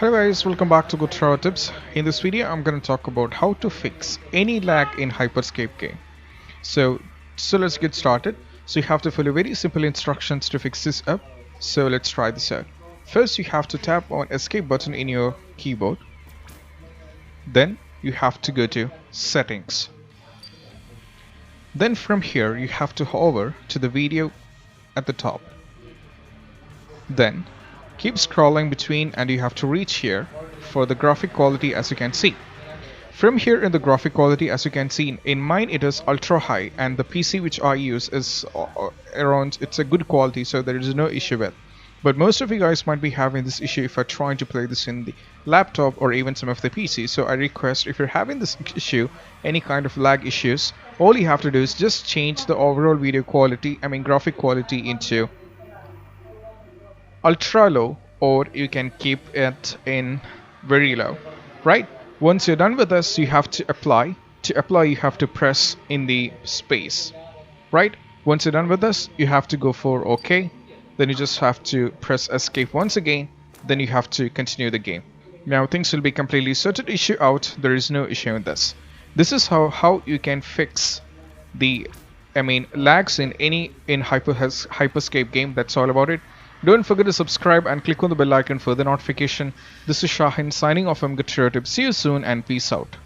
Hello guys, welcome back to Good Travel Tips. In this video, I'm going to talk about how to fix any lag in Hyper Scape game. So let's get started. So you have to follow very simple instructions to fix this up. So let's try this out. First, you have to tap on escape button in your keyboard. Then you have to go to settings. Then from here, you have to hover to the video at the top. Then keep scrolling between and you have to reach here for the graphic quality. As you can see from here in the graphic quality, as you can see in mine it is ultra high, and the PC which I use is around, it's a good quality, so there is no issue with. But most of you guys might be having this issue if you're trying to play this in the laptop or even some of the PC. So I request, if you're having this issue, any kind of lag issues, all you have to do is just change the overall video quality, graphic quality, into ultra low, or you can keep it in very low. Right, once you're done with this, you have to apply. To apply, you have to press in the space. Right, once you're done with this, you have to go for OK. Then you just have to press escape once again. Then you have to continue the game. Now things will be completely sorted issue out. There is no issue in this. This is how you can fix the lags in Hyper Scape game. That's all about it. Don't forget to subscribe and click on the bell icon for the notification. This is Shahin signing off from Good Tips. See you soon and peace out.